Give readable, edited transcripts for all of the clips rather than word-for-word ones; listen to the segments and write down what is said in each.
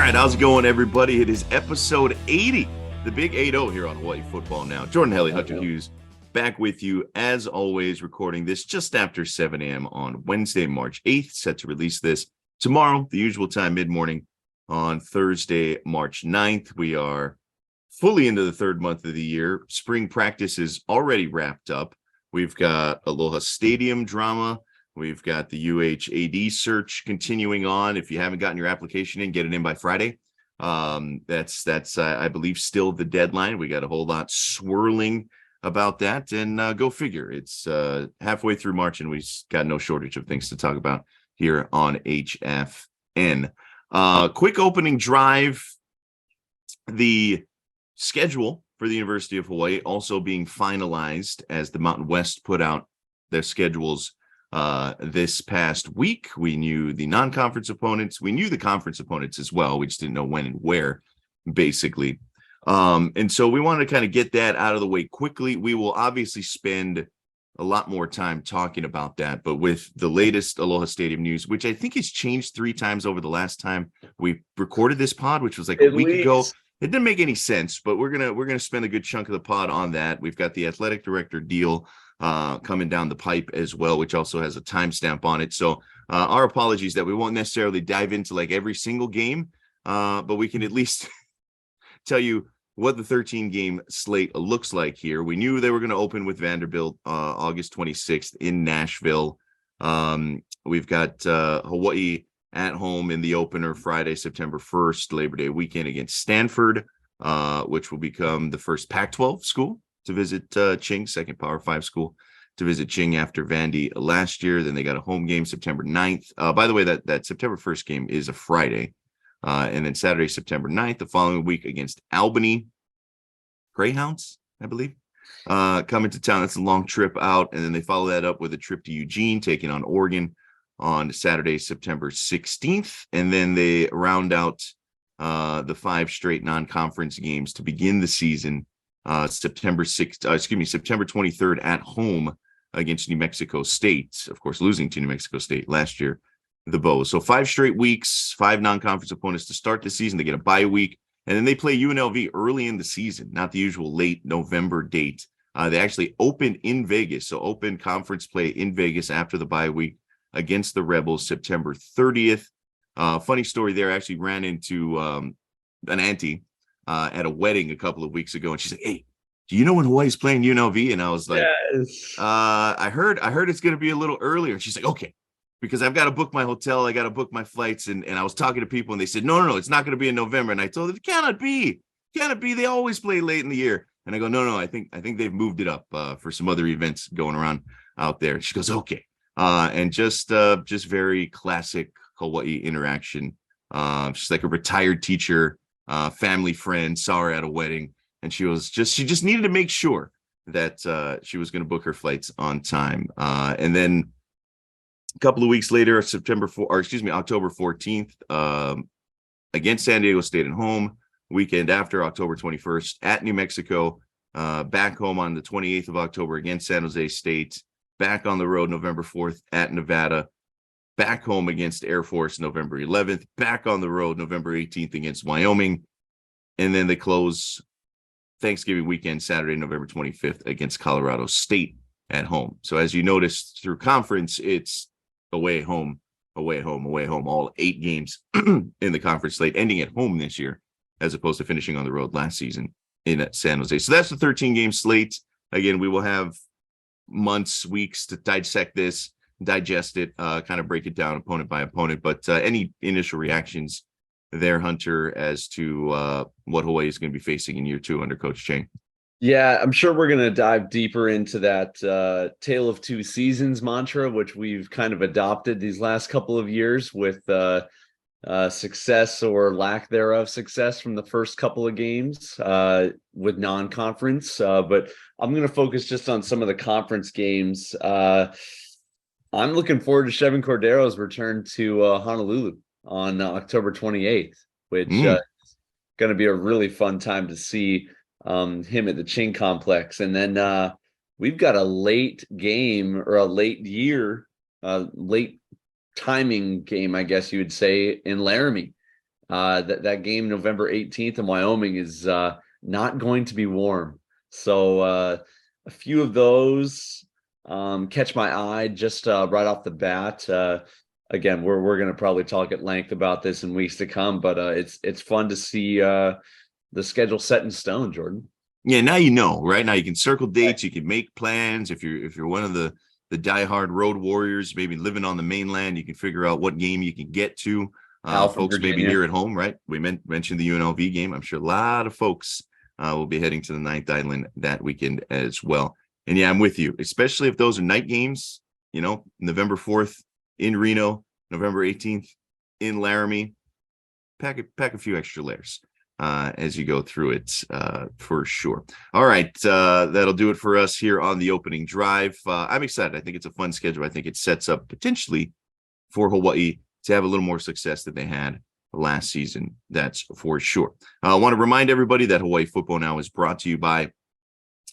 right, how's it going, everybody? It is episode 80, the big 80 here on Hawaii Football Now. Jordan Helle Hunter Hughes back with you, as always, recording this just after 7 a.m. on Wednesday, March 8th. Set to release this tomorrow, the usual time, mid-morning, on Thursday, March 9th. We are fully into the third month of the year. Spring practice is already wrapped up. We've got Aloha Stadium drama. We've got the UHAD search continuing on. If you haven't gotten your application in, get it in by Friday. That's I believe, still the deadline. We got a whole lot swirling about that, and go figure. It's halfway through March, and we've got no shortage of things to talk about here on HFN. Quick opening drive. The schedule for the University of Hawaii also being finalized as the Mountain West put out their schedules this past week. We knew the non-conference opponents. We knew the conference opponents as well. We just didn't know when and where, basically. And so we wanted to kind of get that out of the way quickly. We will obviously spend a lot more time talking about that, but with the latest Aloha Stadium news, which I think has changed 3 times over the last time we recorded this pod, which was like a week ago. It didn't make any sense, but we're gonna spend a good chunk of the pod on that. We've got the athletic director deal coming down the pipe as well, which also has a timestamp on it. So our apologies that we won't necessarily dive into like every single game, but we can at least tell you what the 13-game slate looks like here. We knew they were going to open with Vanderbilt August 26th in Nashville. We've got Hawaii at home in the opener Friday, September 1st, Labor Day weekend against Stanford, which will become the first Pac-12 school to visit Ching, second Power 5 school to visit Ching after Vandy last year. Then they got a home game September 9th. By the way, that September 1st game is a Friday. And then Saturday, September 9th, the following week against Albany Greyhounds, I believe, coming to town. That's a long trip out. And then they follow that up with a trip to Eugene, taking on Oregon on Saturday, September 16th. And then they round out the 5 straight non-conference games to begin the season. September 23rd at home against New Mexico State, of course, losing to New Mexico State last year, the Bows. So 5 straight weeks, 5 non-conference opponents to start the season. They get a bye week, and then they play UNLV early in the season, not the usual late November date. They actually open in Vegas, so open conference play in Vegas after the bye week against the Rebels, September 30th. Funny story there, I actually ran into an auntie at a wedding a couple of weeks ago, and she's like, "Hey, do you know when Hawaii's playing UNLV?" And I was like, "Yes, I heard it's going to be a little earlier." And she's like, "Okay, because I've got to book my hotel, I got to book my flights." And I was talking to people, and they said, no, it's not going to be in November. And I told them, it cannot be. They always play late in the year. And I go, no, I think they've moved it up for some other events going around out there. She goes, okay. And just very classic Hawaii interaction. She's like a retired teacher, family friend, saw her at a wedding, and she just needed to make sure that she was going to book her flights on time. And then a couple of weeks later, October 14th, against San Diego State at home. Weekend after, October 21st at New Mexico. Back home on the 28th of October against San Jose State. Back on the road November 4th at Nevada. Back home against Air Force November 11th. Back on the road November 18th against Wyoming. And then they close Thanksgiving weekend, Saturday, November 25th against Colorado State at home. So as you noticed through conference, it's away, home, all 8 games in the conference slate, ending at home this year, as opposed to finishing on the road last season in San Jose. So that's the 13-game slate. Again, we will have months, weeks to dissect this, digest it, kind of break it down opponent by opponent. But any initial reactions there, Hunter, as to what Hawaii is going to be facing in year 2 under Coach Chang? Yeah, I'm sure we're going to dive deeper into that tale of 2 seasons mantra, which we've kind of adopted these last couple of years with success or lack thereof success from the first couple of games with non-conference. But I'm going to focus just on some of the conference games. I'm looking forward to Chevin Cordero's return to Honolulu on October 28th, which is going to be a really fun time to see him at the Ching complex. And then we've got a late game, or a late year, late timing game, I guess you would say, in Laramie That game November 18th in Wyoming is not going to be warm. So a few of those catch my eye just right off the bat. Again, we're going to probably talk at length about this in weeks to come, but it's fun to see the schedule set in stone, Jordan. Yeah, now right? Now you can circle dates, you can make plans. If you're one of the diehard road warriors, maybe living on the mainland, you can figure out what game you can get to. Folks Virginia. maybe here at home, right? We mentioned the UNLV game. I'm sure a lot of folks will be heading to the Ninth Island that weekend as well. And yeah, I'm with you, especially if those are night games. November 4th in Reno, November 18th in Laramie. Pack a few extra layers as you go through it for sure. All right, that'll do it for us here on the opening drive. I'm excited. I think it's a fun schedule. I think it sets up potentially for Hawaii to have a little more success than they had last season. That's for sure. I want to remind everybody that Hawaii Football Now is brought to you by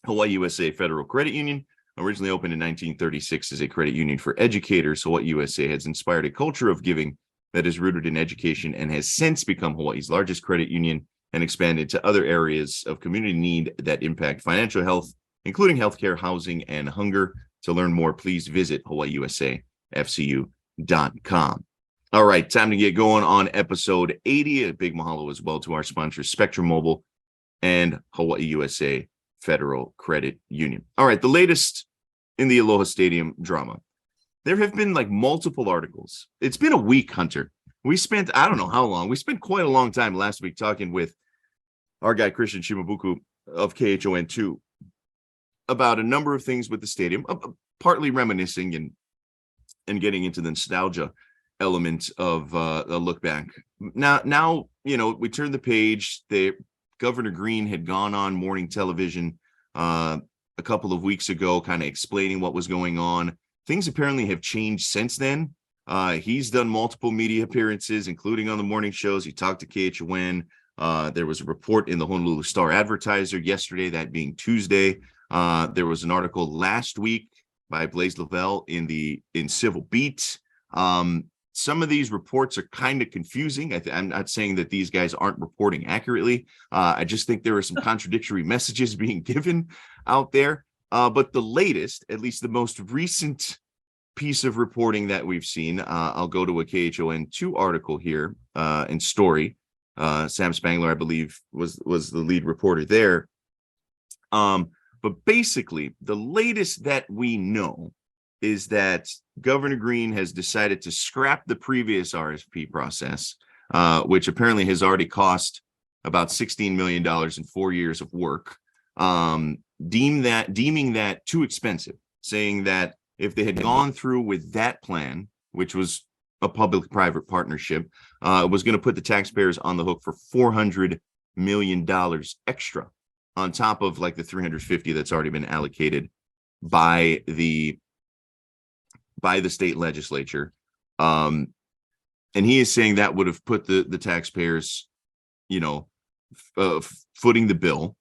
Hawaii USA Federal Credit Union. Originally opened in 1936 as a credit union for educators, Hawaii USA has inspired a culture of giving that is rooted in education and has since become Hawaii's largest credit union and expanded to other areas of community need that impact financial health, including healthcare, housing, and hunger. To learn more, please visit hawaiiusafcu.com. All right, time to get going on episode 80. A big mahalo as well to our sponsors, Spectrum Mobile and Hawaii USA Federal Credit Union. All right, the latest in the Aloha Stadium drama. There have been multiple articles. It's been a week, Hunter. We spent, I don't know how long, we spent quite a long time last week talking with our guy, Christian Shimabuku of KHON2 about a number of things with the stadium, partly reminiscing and getting into the nostalgia element of a look back. Now, we turned the page. Governor Green had gone on morning television a couple of weeks ago, kind of explaining what was going on. Things apparently have changed since then. He's done multiple media appearances, including on the morning shows. He talked to KHON. There was a report in the Honolulu Star-Advertiser yesterday, that being Tuesday. There was an article last week by Blaise Lavelle in Civil Beat. Some of these reports are kind of confusing. I'm not saying that these guys aren't reporting accurately. I just think there are some contradictory messages being given out there. But the latest, at least the most recent piece of reporting that we've seen, I'll go to a KHON2 article here and story. Sam Spangler, I believe, was the lead reporter there. But basically, the latest that we know is that Governor Green has decided to scrap the previous RFP process, which apparently has already cost about $16 million in 4 years of work, deeming that too expensive, saying that if they had gone through with that plan, which was a public-private partnership, it was going to put the taxpayers on the hook for $400 million extra on top of the 350 that's already been allocated by the state legislature. And he is saying that would have put the taxpayers, footing the bill.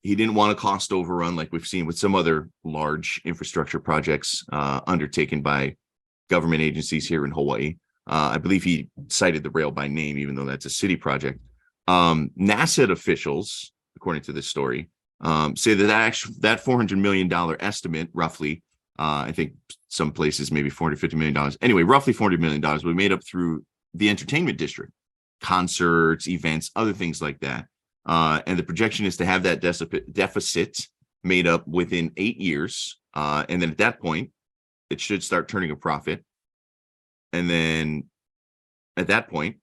He didn't want a cost overrun like we've seen with some other large infrastructure projects undertaken by government agencies here in Hawaii. I believe he cited the rail by name, even though that's a city project. NASED officials, according to this story, say that $400 million estimate, roughly, I think some places maybe $450 million. Anyway, roughly $400 million will be made up through the entertainment district, concerts, events, other things like that. And the projection is to have that deficit made up within 8 years. And then at that point, it should start turning a profit. And then at that point,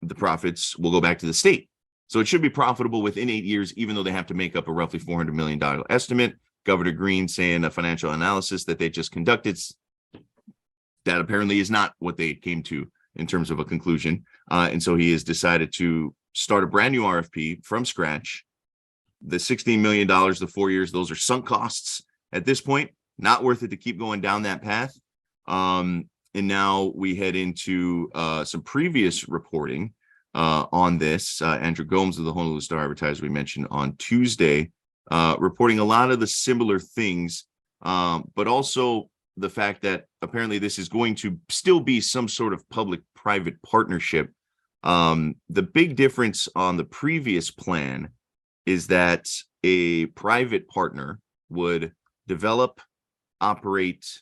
the profits will go back to the state. So it should be profitable within 8 years, even though they have to make up a roughly $400 million estimate. Governor Green saying a financial analysis that they just conducted, that apparently is not what they came to in terms of a conclusion. And so he has decided to start a brand new RFP from scratch. The $16 million, the 4 years, those are sunk costs at this point. Not worth it to keep going down that path. And now we head into some previous reporting on this. Andrew Gomes of the Honolulu Star-Advertiser, we mentioned on Tuesday, reporting a lot of the similar things, but also the fact that apparently this is going to still be some sort of public-private partnership, The big difference on the previous plan is that a private partner would develop, operate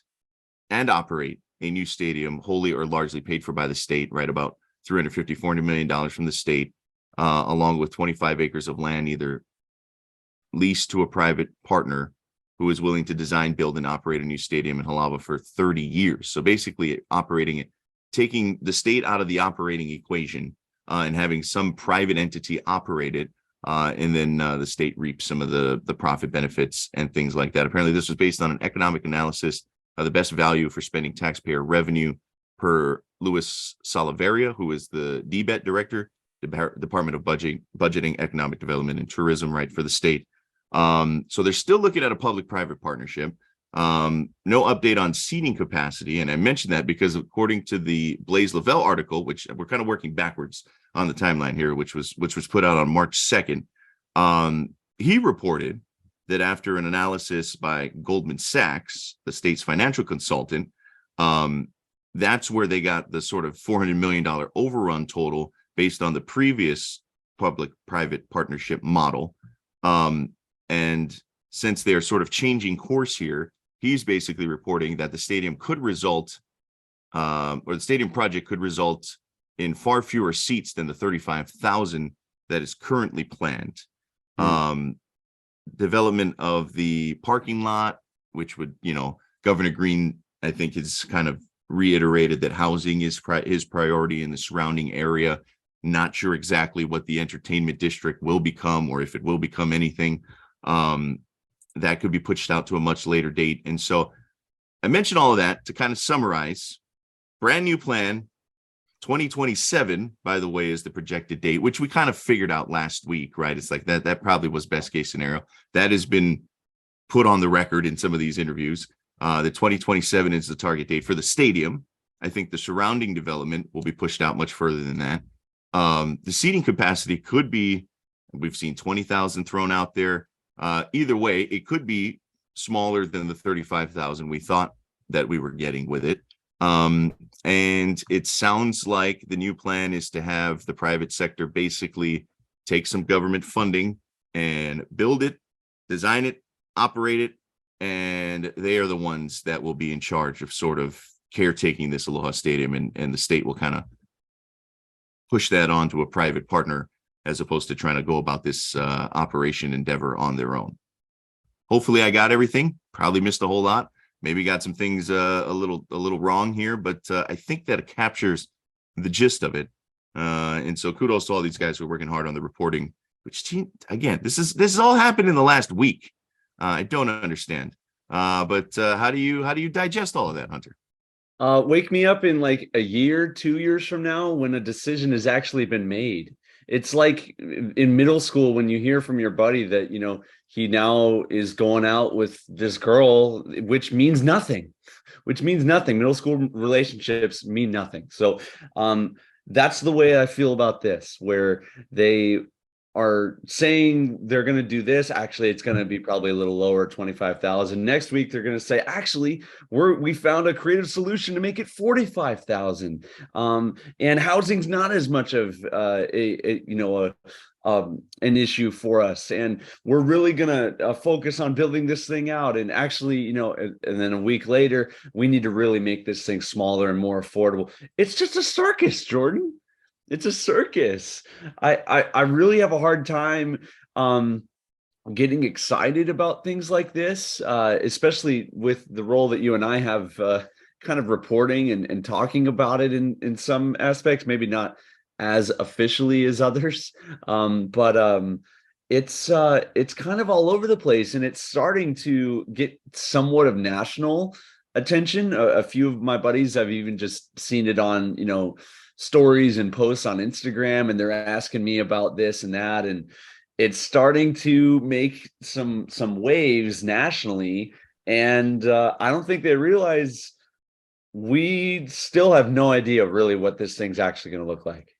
a new stadium wholly or largely paid for by the state, right? About $350-400 million from the state, along with 25 acres of land, either leased to a private partner who is willing to design, build, and operate a new stadium in Halawa for 30 years. So basically operating it, taking the state out of the operating equation, and having some private entity operate it, and then the state reaps some of the profit benefits and things like that. Apparently, this was based on an economic analysis of the best value for spending taxpayer revenue per Louis Salaveria, who is the DBET director, Department of Budgeting, Economic Development, and Tourism, right, for the state. So they're still looking at a public-private partnership. No update on seating capacity, and I mentioned that because according to the Blaise Lavelle article, which we're kind of working backwards on the timeline here, which was put out on March 2nd, he reported that after an analysis by Goldman Sachs, the state's financial consultant, that's where they got the sort of $400 million overrun total based on the previous public-private partnership model. And since they're sort of changing course here, he's basically reporting that the stadium could result, or the stadium project could result in far fewer seats than the 35,000 that is currently planned. Development of the parking lot, which would, Governor Green, I think, has kind of reiterated that housing is his priority in the surrounding area. Not sure exactly what the entertainment district will become, or if it will become anything. That could be pushed out to a much later date. And so I mentioned all of that to kind of summarize. Brand new plan, 2027, by the way, is the projected date, which we kind of figured out last week, right? It's like that probably was best case scenario. That has been put on the record in some of these interviews. The 2027 is the target date for the stadium. I think the surrounding development will be pushed out much further than that. The seating capacity could be, we've seen 20,000 thrown out there. Either way, it could be smaller than the 35,000 we thought that we were getting with it. And it sounds like the new plan is to have the private sector basically take some government funding and build it, design it, operate it, and they are the ones that will be in charge of sort of caretaking this Aloha Stadium, and the state will kind of push that on to a private partner as opposed to trying to go about this operation endeavor on their own. Hopefully I got everything. Probably missed a whole lot. Maybe got some things a little wrong here, but I think that it captures the gist of it. And so kudos to all these guys who are working hard on the reporting, which, again, this is all happened in the last week. I don't understand. But how do you digest all of that, Hunter? Wake me up in like a year, 2 years from now when a decision has actually been made. It's like in middle school when you hear from your buddy that, he now is going out with this girl, which means nothing. Middle school relationships mean nothing. So that's the way I feel about this, where they are saying they're going to do this. Actually, it's going to be probably a little lower, 25,000. Next week, they're going to say, actually, we found a creative solution to make it 45,000. And housing's not as much of an issue for us, and we're really going to focus on building this thing out. And actually, and then a week later, we need to really make this thing smaller and more affordable. It's just a circus, Jordan. It's a circus. I really have a hard time getting excited about things like this, especially with the role that you and I have kind of reporting and talking about it in some aspects, maybe not as officially as others. But it's kind of all over the place, and it's starting to get somewhat of national attention. A few of my buddies have even just seen it on, stories and posts on Instagram, and they're asking me about this and that, and it's starting to make some waves nationally. And I don't think they realize we still have no idea really what this thing's actually going to look like.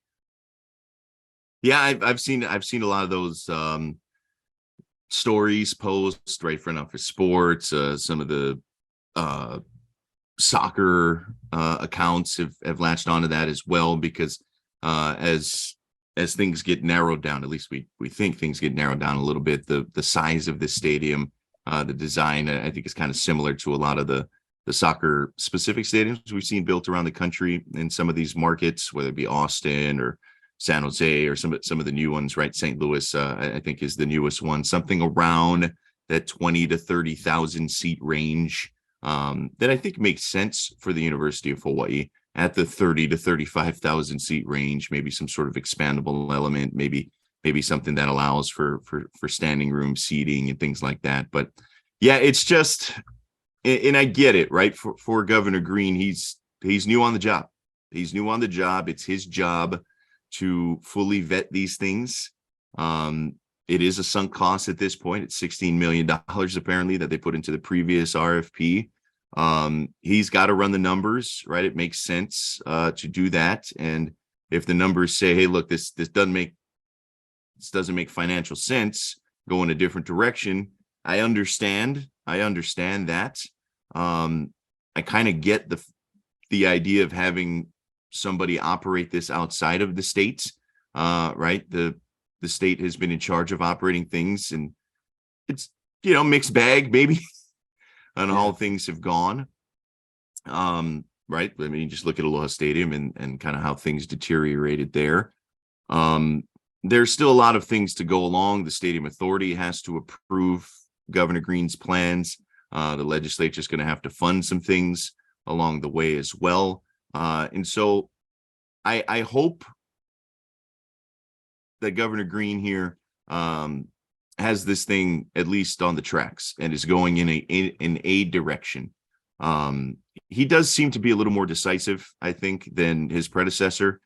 Yeah, I've seen a lot of those stories, posts, right, for Enough for Sports. Some of the soccer accounts have latched onto that as well, because as things get narrowed down. At least we think things get narrowed down a little bit. The size of the stadium, the design, I think is kind of similar to a lot of the soccer specific stadiums we've seen built around the country in some of these markets, whether it be Austin or San Jose or some of the new ones, right? St. Louis, I think is the newest one, something around that 20 to 30,000 seat range, that I think makes sense for the University of Hawaii. At the 30 to 35,000 seat range, maybe some sort of expandable element, maybe something that allows for standing room seating and things like that. But yeah, it's just, and I get it, right? For Governor Green, he's new on the job. He's new on the job. It's his job to fully vet these things. It is a sunk cost at this point. It's $16 million apparently that they put into the previous RFP. He's got to run the numbers, right? It makes sense to do that. And if the numbers say, hey, look, this doesn't make financial sense, go in a different direction, I understand that. I kind of get the idea of having somebody operate this outside of the state, right? The state has been in charge of operating things, and it's, mixed bag maybe on how things have gone. Right. I mean, just look at Aloha Stadium and kind of how things deteriorated there. There's still a lot of things to go along. The Stadium Authority has to approve Governor Green's plans. The legislature is going to have to fund some things along the way as well. And so I hope that Governor Green here has this thing at least on the tracks and is going in a direction. He does seem to be a little more decisive, I think, than his predecessor,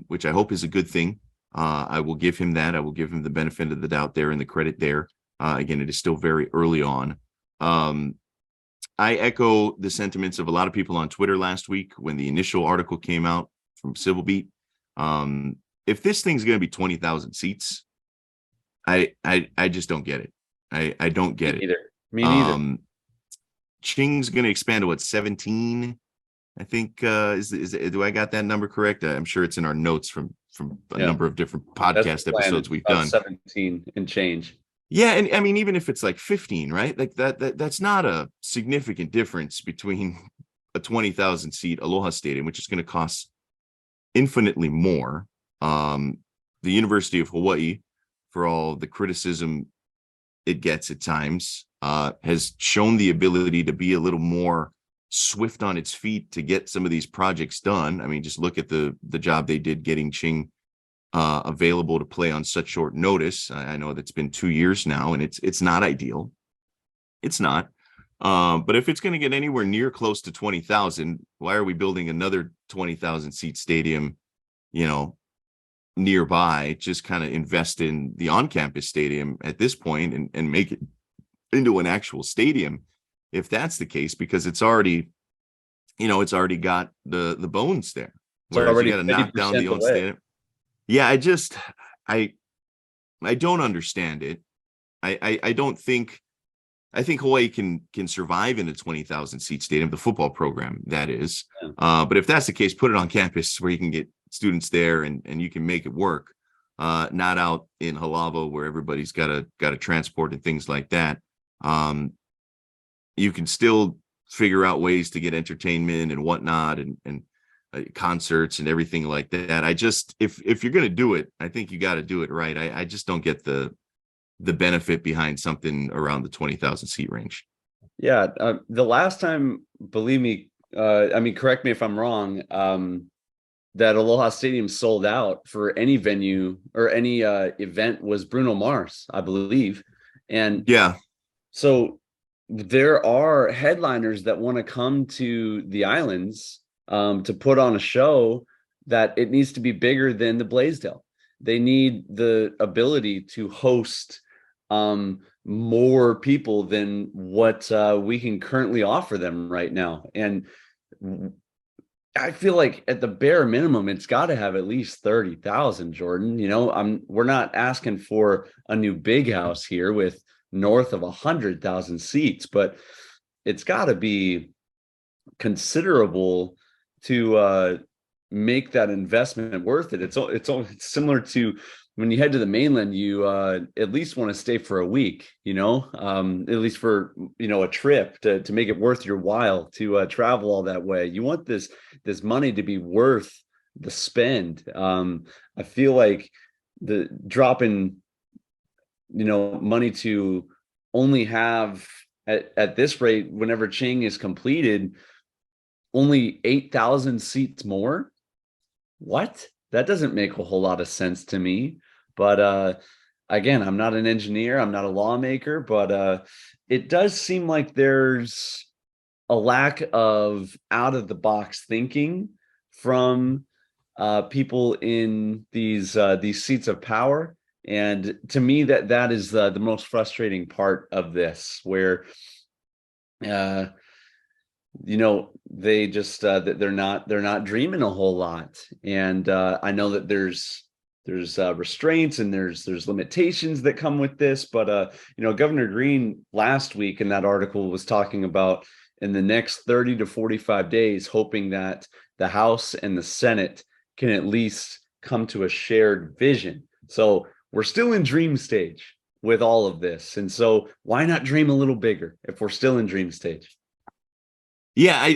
which I hope is a good thing. I will give him that. I will give him the benefit of the doubt there and the credit there. Again, it is still very early on. I echo the sentiments of a lot of people on Twitter last week when the initial article came out from Civil Beat. If this thing's going to be 20,000 seats, I just don't get it. I don't get it. Me neither. Ching's going to expand to what, 17? I think do I got that number correct? I'm sure it's in our notes from a number of different podcast episodes we've done. 17 and change. Yeah, and I mean, even if it's like 15, right? Like that's not a significant difference between a 20,000 seat Aloha Stadium, which is going to cost infinitely more. The University of Hawaii, for all the criticism it gets at times, has shown the ability to be a little more swift on its feet to get some of these projects done. I mean, just look at the job they did getting Ching available to play on such short notice. I know that's been 2 years now, and it's not ideal. It's not. But if it's going to get anywhere near close to 20,000, why are we building another 20,000 seat stadium, nearby? Just kind of invest in the on-campus stadium at this point and make it into an actual stadium, if that's the case, because it's already got the bones there. Whereas you got to knock down the old stadium. Yeah, I don't understand it. I think Hawaii can survive in a 20,000 seat stadium, the football program, that is. But if that's the case, put it on campus where you can get students there and you can make it work, not out in Halava where everybody's got to transport and things like that. You can still figure out ways to get entertainment and whatnot and concerts and everything like that. If you're going to do it, I think you got to do it right. I just don't get the benefit behind something around the 20,000 seat range. Yeah. The last time, believe me, correct me if I'm wrong, that Aloha Stadium sold out for any venue or any event was Bruno Mars, I believe. And yeah, so there are headliners that want to come to the islands to put on a show that it needs to be bigger than the Blaisdell. They need the ability to host more people than what we can currently offer them right now. And I feel like at the bare minimum, it's got to have at least 30,000, Jordan. We're not asking for a new big house here with north of 100,000 seats, but it's got to be considerable to make that investment worth it. It's similar to when you head to the mainland, you at least want to stay for a week, at least for a trip to make it worth your while to travel all that way. You want this money to be worth the spend. I feel like the dropping money to only have at this rate, whenever Ching is completed, only 8,000 seats more. What? That doesn't make a whole lot of sense to me. But again, I'm not an engineer, I'm not a lawmaker, but it does seem like there's a lack of out of the box thinking from people in these seats of power. And to me, that is the most frustrating part of this, where they just that they're not dreaming a whole lot. And I know that there's restraints and there's limitations that come with this, but Governor Green last week in that article was talking about in the next 30 to 45 days, hoping that the House and the Senate can at least come to a shared vision. So we're still in dream stage with all of this. And so why not dream a little bigger if we're still in dream stage? Yeah,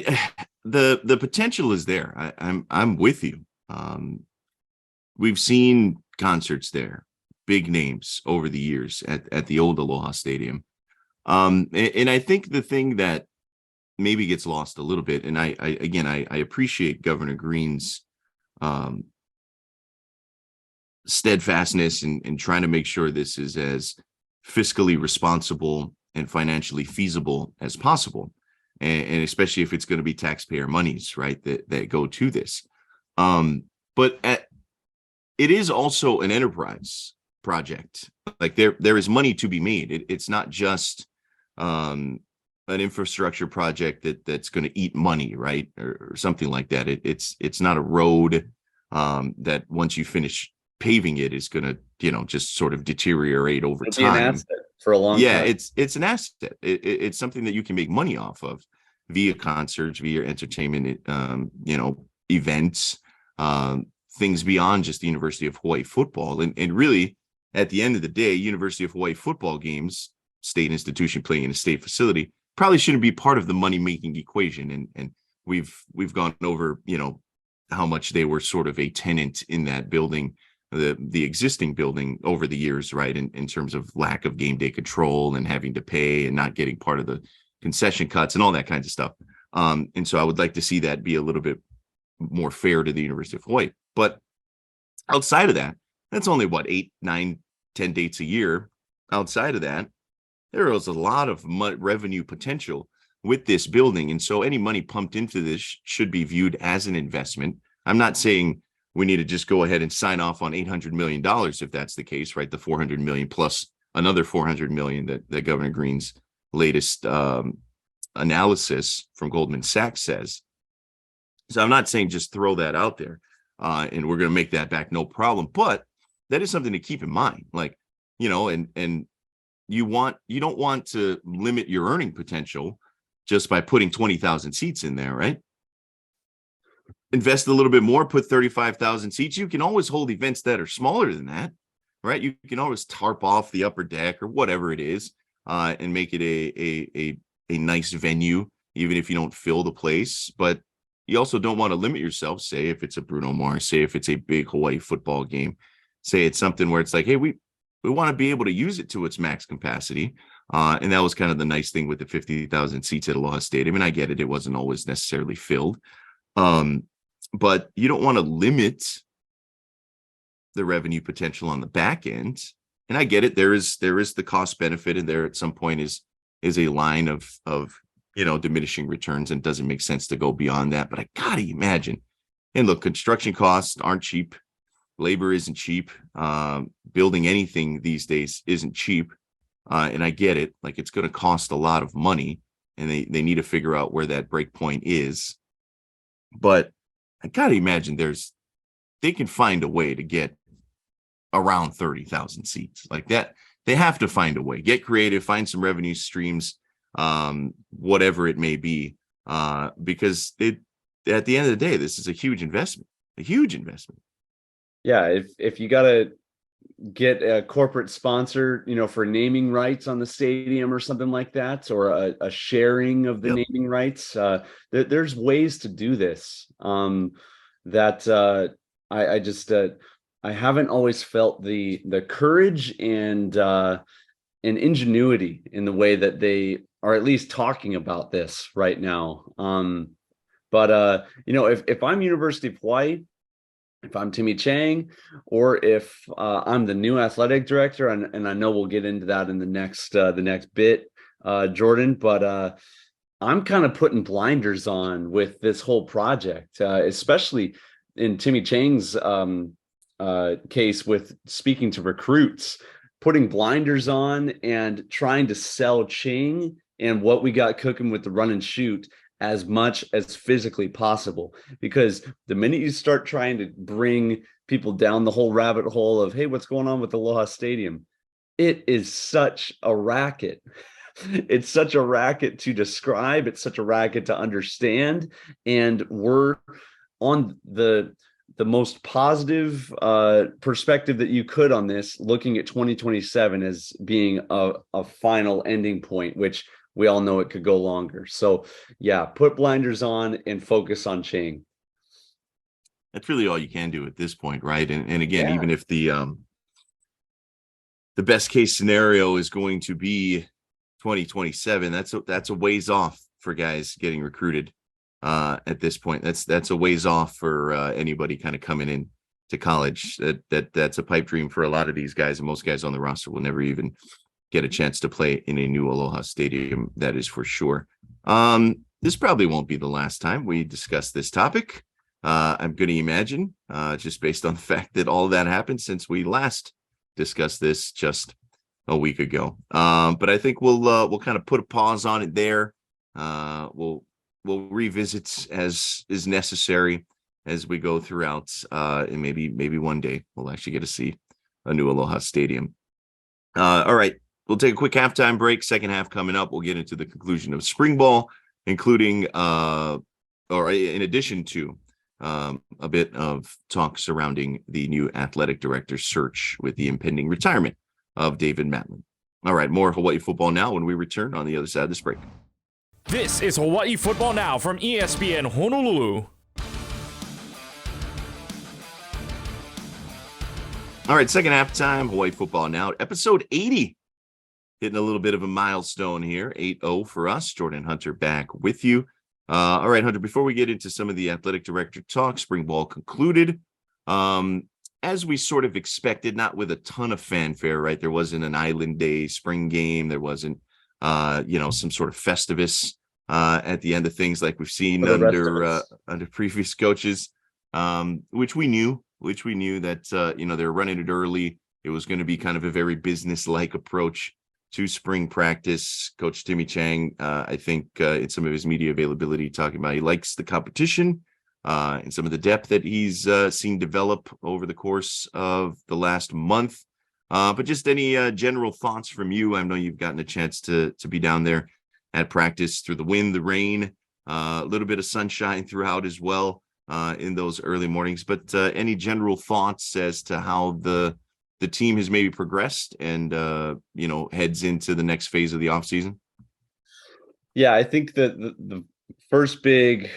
the potential is there. I'm with you. We've seen concerts there, big names over the years at the old Aloha Stadium. And I think the thing that maybe gets lost a little bit, and I appreciate Governor Green's steadfastness in trying to make sure this is as fiscally responsible and financially feasible as possible. And especially if it's going to be taxpayer monies, right, that go to this. But it is also an enterprise project. Like there is money to be made. It's not just an infrastructure project that's going to eat money, right, or something like that. It's not a road that once you finish paving it is going to just sort of deteriorate over It'll time. Be an asset for a long time. It's an asset. It's something that you can make money off of via concerts, via entertainment, events, things beyond just the University of Hawaii football. And really, at the end of the day, University of Hawaii football games, state institution playing in a state facility, probably shouldn't be part of the money-making equation. And we've gone over, how much they were sort of a tenant in that building, the existing building over the years, right? In terms of lack of game day control and having to pay and not getting part of the concession cuts and all that kinds of stuff. And so I would like to see that be a little bit more fair to the University of Hawaii. But outside of that, that's only 8, 9, 10 dates a year. Outside of that, there is a lot of revenue potential with this building. And so any money pumped into this should be viewed as an investment. I'm not saying we need to just go ahead and sign off on $800 million if that's the case, right? The $400 million plus another $400 million that Governor Green's latest analysis from Goldman Sachs says. So I'm not saying just throw that out there and we're going to make that back, no problem. But that is something to keep in mind. Like, and you don't want to limit your earning potential just by putting 20,000 seats in there, right? Invest a little bit more, put 35,000 seats. You can always hold events that are smaller than that, right? You can always tarp off the upper deck or whatever it is and make it a nice venue, even if you don't fill the place. But you also don't want to limit yourself. Say if it's a Bruno Mars, say if it's a big Hawaii football game, say it's something where it's like, hey, we want to be able to use it to its max capacity. And that was kind of the nice thing with the 50,000 seats at Aloha Stadium. And I get it. It wasn't always necessarily filled. But you don't want to limit the revenue potential on the back end. And I get it. There is the cost benefit, and there at some point is a line of diminishing returns, and doesn't make sense to go beyond that. But I gotta imagine. And look, construction costs aren't cheap. Labor isn't cheap. Building anything these days isn't cheap. And I get it. Like, it's going to cost a lot of money, and they need to figure out where that break point is. But I gotta imagine they can find a way to get around 30,000 seats like that. They have to find a way, get creative, find some revenue streams, whatever it may be, because at the end of the day, this is a huge investment. a huge investment. Yeah, if you got to get a corporate sponsor, for naming rights on the stadium or something like that, or a sharing of the naming rights, there's ways to do this. I just I haven't always felt the courage and ingenuity in the way that they are at least talking about this right now. But if I'm University of Hawaii, if I'm Timmy Chang, or if I'm the new athletic director, and I know we'll get into that in the next bit, Jordan, but I'm kind of putting blinders on with this whole project, especially in Timmy Chang's case with speaking to recruits, putting blinders on and trying to sell Ching and what we got cooking with the run and shoot as much as physically possible. Because the minute you start trying to bring people down the whole rabbit hole of, hey, what's going on with Aloha Stadium? It is such a racket. It's such a racket to describe. It's such a racket to understand. And we're on the most positive perspective that you could on this, looking at 2027 as being a final ending point, which we all know it could go longer. So yeah, put blinders on and focus on Chang. That's really all you can do at this point, right? And again, even if the best case scenario is going to be 2027, that's a ways off for guys getting recruited at this point. That's a ways off for anybody kind of coming in to college. That's a pipe dream for a lot of these guys, and most guys on the roster will never even get a chance to play in a new Aloha Stadium. That is for sure. This probably won't be the last time we discuss this topic. I'm going to imagine, just based on the fact that all of that happened since we last discussed this just a week ago. But I think we'll kind of put a pause on it there. We'll revisit as is necessary as we go throughout, and maybe one day we'll actually get to see a new Aloha Stadium. All right, we'll take a quick halftime break. Second half coming up. We'll get into the conclusion of spring ball, including or in addition to a bit of talk surrounding the new athletic director search with the impending retirement of David Matlin. All right, more Hawaii football now when we return on the other side of this break. This is Hawaii Football Now from ESPN Honolulu. All right, second half time, Hawaii Football Now, episode 80. Hitting a little bit of a milestone here, 8-0 for us. Jordan Hunter back with you. All right, Hunter, before we get into some of the athletic director talk, spring ball concluded. As we sort of expected, not with a ton of fanfare, right? There wasn't an Island Day spring game. There wasn't, some sort of Festivus at the end of things like we've seen under previous coaches, which we knew that, they were running it early. It was going to be kind of a very business-like approach to spring practice. Coach Timmy Chang, I think in some of his media availability, talking about he likes the competition and some of the depth that he's seen develop over the course of the last month. But just any general thoughts from you? I know you've gotten a chance to be down there at practice through the wind, the rain, a little bit of sunshine throughout as well in those early mornings. But any general thoughts as to how the team has maybe progressed and heads into the next phase of the offseason? Yeah, I think that the first big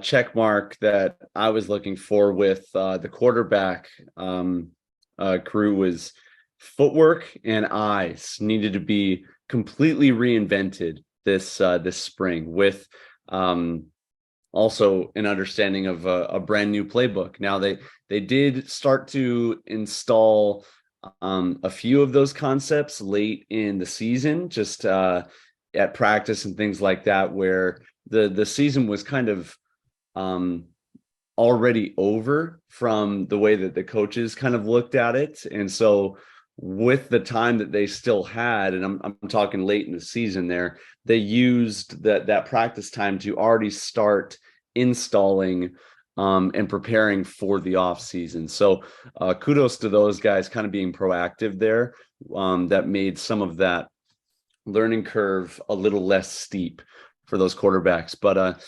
check mark that I was looking for with the quarterback crew was footwork and eyes needed to be completely reinvented this spring, with also an understanding of a brand new playbook. Now they did start to install a few of those concepts late in the season, just at practice and things like that, where the season was kind of already over from the way that the coaches kind of looked at it. And so with the time that they still had, and I'm talking late in the season there, they used that practice time to already start installing and preparing for the off season. So kudos to those guys kind of being proactive there. That made some of that learning curve a little less steep for those quarterbacks. But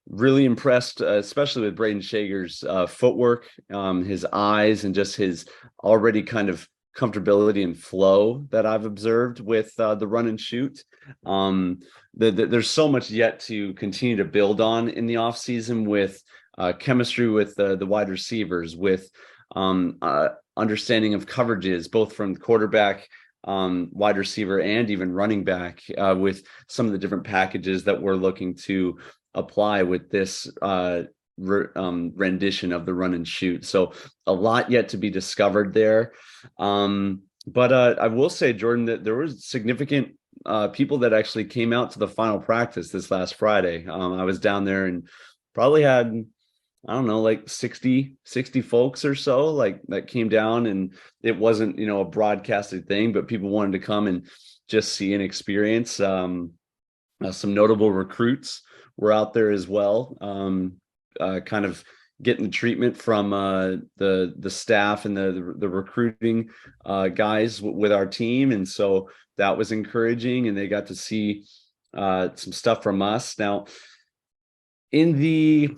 really impressed, especially with Braden Shager's footwork, his eyes, and just his already kind of comfortability and flow that I've observed with the run and shoot. There's so much yet to continue to build on in the offseason with chemistry with the wide receivers, with understanding of coverages, both from quarterback, wide receiver, and even running back, with some of the different packages that we're looking to apply with this rendition of the run and shoot. So a lot yet to be discovered there. But I will say, Jordan, that there was significant people that actually came out to the final practice this last Friday. I was down there and probably had, I don't know, like 60 folks or so, like, that came down, and it wasn't, a broadcasted thing, but people wanted to come and just see and experience. Some notable recruits were out there as well, kind of getting the treatment from the staff and the recruiting guys with our team. And so that was encouraging, and they got to see some stuff from us. Now, in the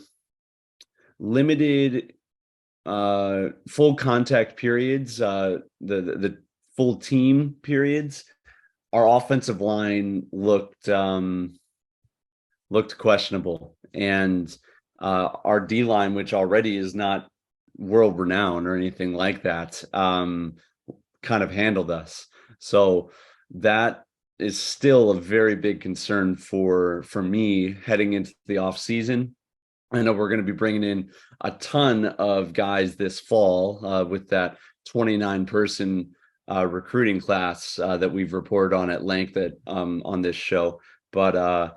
limited full contact periods, the full team periods, our offensive line looked questionable, and our D line, which already is not world renowned or anything like that, kind of handled us. So that is still a very big concern for me heading into the off season. I know we're going to be bringing in a ton of guys this fall with that 29 person recruiting class that we've reported on at length on this show. But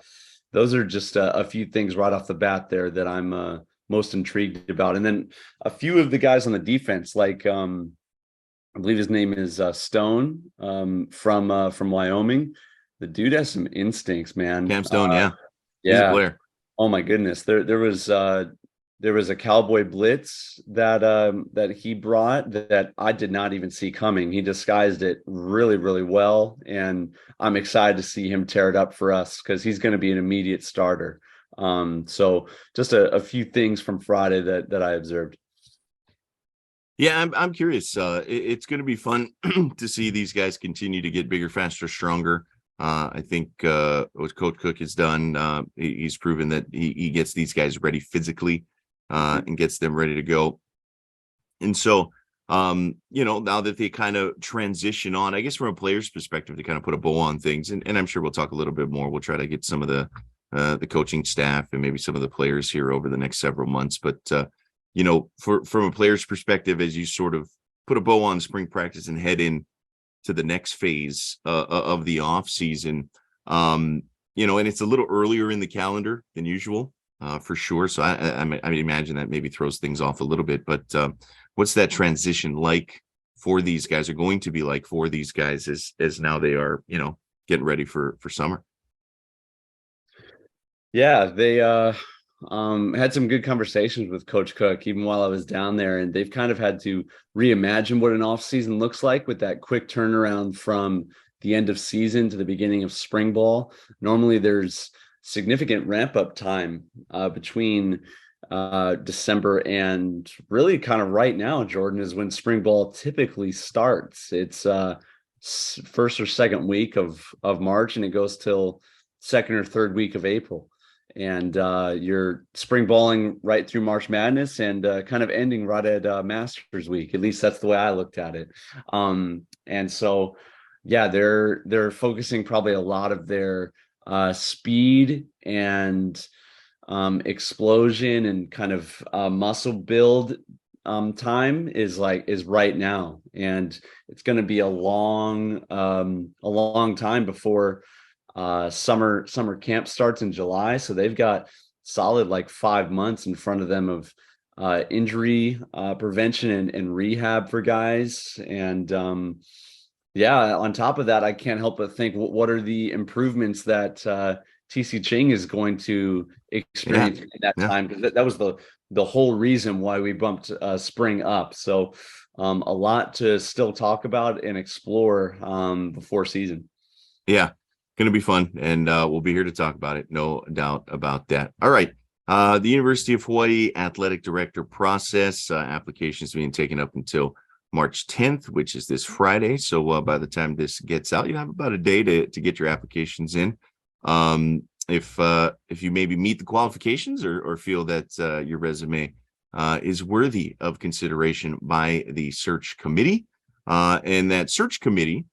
those are just a few things right off the bat there that I'm most intrigued about. And then a few of the guys on the defense, like I believe his name is Stone from Wyoming. The dude has some instincts, man. Cam Stone, yeah. Yeah. He's a player. Oh my goodness. There was a cowboy blitz that he brought that I did not even see coming. He disguised it really, really well, and I'm excited to see him tear it up for us because he's going to be an immediate starter. So just a few things from Friday that I observed. Yeah, I'm curious. It's going to be fun to see these guys continue to get bigger, faster, stronger. I think what Coach Cook has done, he's proven that he gets these guys ready physically and gets them ready to go. And so, now that they kind of transition on, I guess from a player's perspective, to kind of put a bow on things, and I'm sure we'll talk a little bit more. We'll try to get some of the coaching staff and maybe some of the players here over the next several months. But, from a player's perspective, as you sort of put a bow on spring practice and head in to the next phase of the off season, and it's a little earlier in the calendar than usual, for sure. So I imagine that maybe throws things off a little bit. But what's that transition like for these guys, are going to be like for these guys as now they are, getting ready for summer? Yeah, they had some good conversations with Coach Cook even while I was down there, and they've kind of had to reimagine what an off season looks like with that quick turnaround from the end of season to the beginning of spring ball. Normally there's significant ramp up time between December and really kind of right now, Jordan, is when spring ball typically starts. It's first or second week of March, and it goes till second or third week of April. And you're spring balling right through March Madness and kind of ending right at Masters Week. At least that's the way I looked at it. And so, yeah, they're focusing probably a lot of their speed and explosion and kind of muscle build time is right now. And it's going to be a long time before summer camp starts in July. So they've got solid 5 months in front of them of injury prevention and rehab for guys. And on top of that, I can't help but think, what are the improvements that TC Ching is going to experience in that time? Because that was the whole reason why we bumped spring up. So a lot to still talk about and explore before season. Yeah. Going to be fun, and we'll be here to talk about it. No doubt about that. All right. The University of Hawaii athletic director process, applications being taken up until March 10th, which is this Friday. So by the time this gets out, you have about a day to get your applications in. If you maybe meet the qualifications or feel that your resume is worthy of consideration by the search committee, and that search committee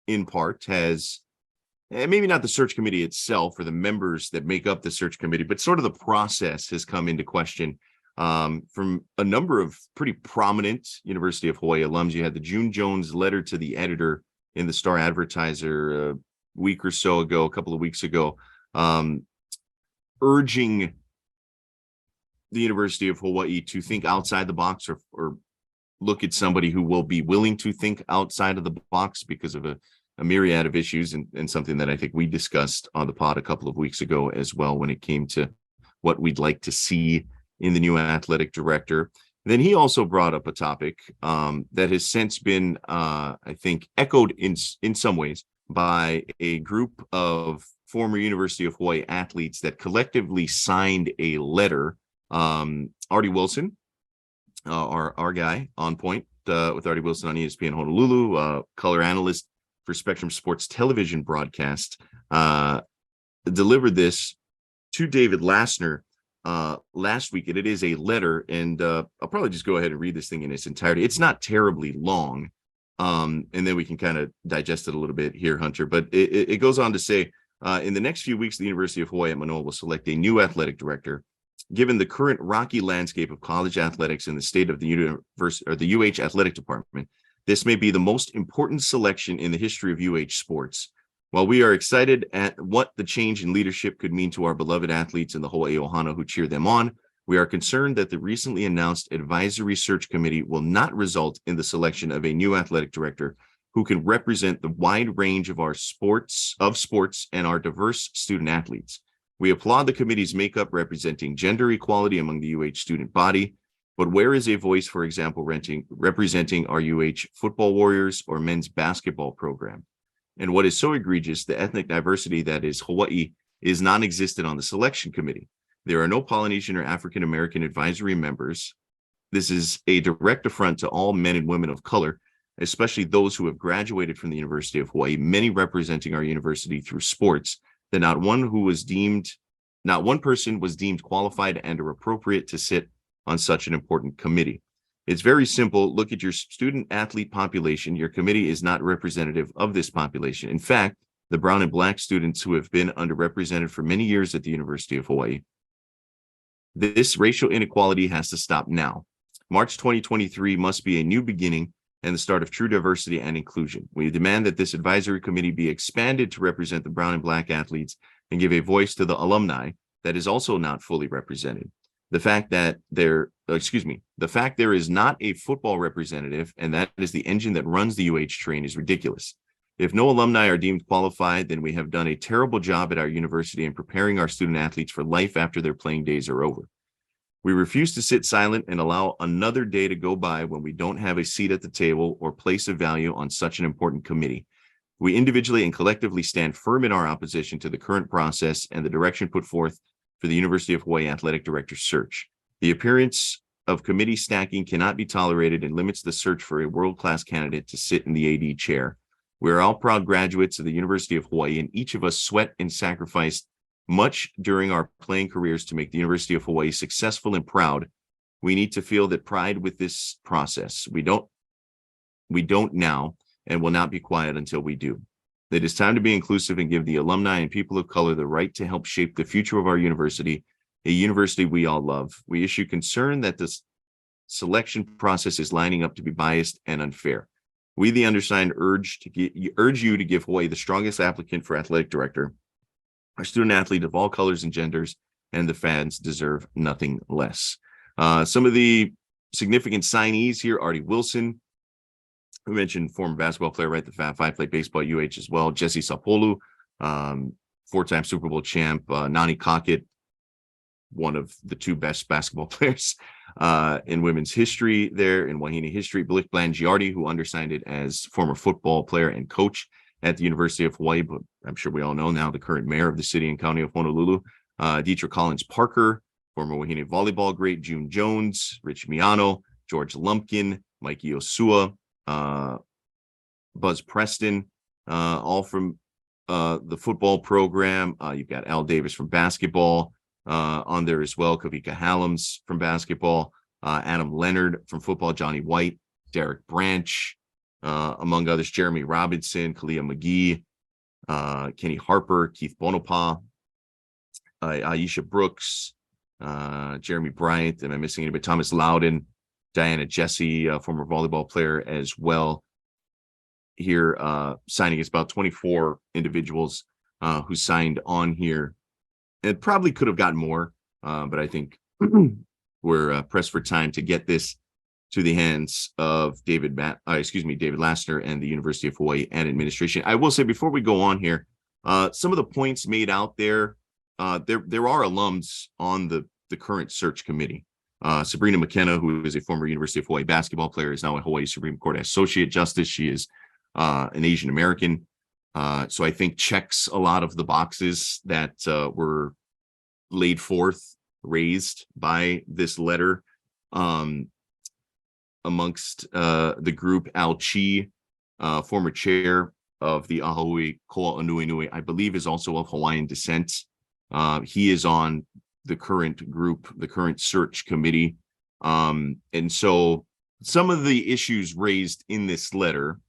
in part has, and maybe not the search committee itself or the members that make up the search committee, but sort of the process has come into question from a number of pretty prominent University of Hawaii alums. You had the June Jones letter to the editor in the Star Advertiser a week or so ago, a couple of weeks ago, urging the University of Hawaii to think outside the box or look at somebody who will be willing to think outside of the box because of a myriad of issues, and something that I think we discussed on the pod a couple of weeks ago as well when it came to what we'd like to see in the new athletic director. Then he also brought up a topic that has since been, I think, echoed in some ways by a group of former University of Hawaii athletes that collectively signed a letter. Artie Wilson, our guy on point with Artie Wilson on ESPN Honolulu, color analyst for Spectrum Sports television broadcast, delivered this to David Lassner last week, and it is a letter, and I'll probably just go ahead and read this thing in its entirety. It's not terribly long, and then we can kind of digest it a little bit here, Hunter, but it goes on to say, in the next few weeks, the University of Hawaii at Manoa will select a new athletic director. Given the current rocky landscape of college athletics in the state of the university or the UH athletic department, this may be the most important selection in the history of UH sports. While we are excited at what the change in leadership could mean to our beloved athletes in the Hawaii Ohana who cheer them on, we are concerned that the recently announced advisory search committee will not result in the selection of a new athletic director who can represent the wide range of our sports and our diverse student athletes. We applaud the committee's makeup representing gender equality among the UH student body, but where is a voice, for example, representing our UH football warriors or men's basketball program? And what is so egregious, the ethnic diversity that is Hawaii is non-existent on the selection committee. There are no Polynesian or African American advisory members. This is a direct affront to all men and women of color, especially those who have graduated from the University of Hawaii, many representing our university through sports, that not one person was deemed qualified and or appropriate to sit on such an important committee. It's very simple. Look at your student athlete population. Your committee is not representative of this population. In fact, the brown and black students who have been underrepresented for many years at the University of Hawaii, this racial inequality has to stop now. March 2023 must be a new beginning and the start of true diversity and inclusion. We demand that this advisory committee be expanded to represent the brown and black athletes and give a voice to the alumni that is also not fully represented. The fact there is not a football representative, and that is the engine that runs the UH train, is ridiculous. If no alumni are deemed qualified, then we have done a terrible job at our university in preparing our student athletes for life after their playing days are over. We refuse to sit silent and allow another day to go by when we don't have a seat at the table or place of value on such an important committee. We individually and collectively stand firm in our opposition to the current process and the direction put forth for the University of Hawaii athletic director search. The appearance of committee stacking cannot be tolerated and limits the search for a world-class candidate to sit in the AD chair. We are all proud graduates of the University of Hawaii, and each of us sweat and sacrificed much during our playing careers to make the University of Hawaii successful and proud. We need to feel that pride with this process. We don't now and will not be quiet until we do. It is time to be inclusive and give the alumni and people of color the right to help shape the future of our university, a university we all love. We issue concern that this selection process is lining up to be biased and unfair. We, the undersigned, urge you to give Hawaii the strongest applicant for athletic director. Our student athlete of all colors and genders, and the fans deserve nothing less. Some of the significant signees here: Artie Wilson, we mentioned former basketball player, right? The Fab Five, played baseball at UH as well. Jesse Sapolu, four-time Super Bowl champ. Nani Cockett, one of the two best basketball players in women's history there, in Wahine history. Blake Blangiardi, who undersigned it as former football player and coach at the University of Hawaii, but I'm sure we all know now the current mayor of the city and county of Honolulu. Dietrich Collins Parker, former Wahine volleyball great June Jones, Rich Miano, George Lumpkin, Mikey Osua, Buzz Preston, all from the football program. You've got Al Davis from basketball on there as well. Kavika Hallams from basketball, Adam Leonard from football, Johnny White, Derek Branch, among others, Jeremy Robinson, Kalia McGee, Kenny Harper, Keith Bonaparte, Aisha Brooks, Jeremy Bryant. Am I missing anybody? Thomas Loudon, Diana Jesse, former volleyball player as well. Here, signing is about 24 individuals who signed on here. It probably could have gotten more, but I think we're pressed for time to get this to the hands of David Lassner and the University of Hawaii and administration. I will say before we go on here, some of the points made out there, there are alums on the current search committee. Sabrina McKenna, who is a former University of Hawaii basketball player, is now a Hawaii Supreme Court Associate Justice. She is an Asian American. So I think checks a lot of the boxes that were laid forth, raised by this letter. Amongst the group, Al Chi, former chair of the Ahui Koa Nui, I believe is also of Hawaiian descent. He is on the current group, the current search committee. And so some of the issues raised in this letter,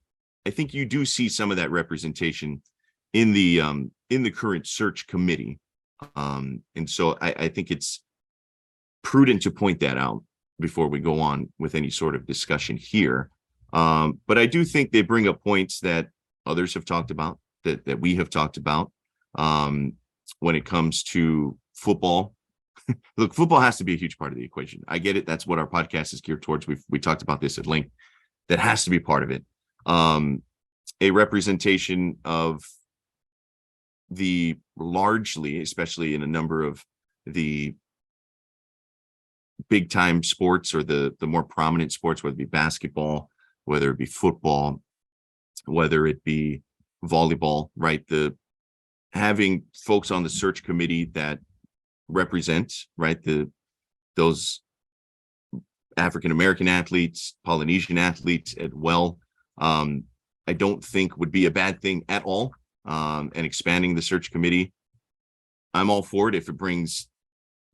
I think you do see some of that representation in the current search committee. And so I think it's prudent to point that out before we go on with any sort of discussion here. But I do think they bring up points that others have talked about, that we have talked about when it comes to football. Look, football has to be a huge part of the equation. I get it. That's what our podcast is geared towards. We talked about this at length. That has to be part of it. A representation of the largely, especially in a number of the big time sports or the more prominent sports, whether it be basketball, whether it be football, whether it be volleyball, right? Having folks on the search committee that represent, right, those African-American athletes, Polynesian athletes as well, I don't think would be a bad thing at all. And expanding the search committee, I'm all for it if it brings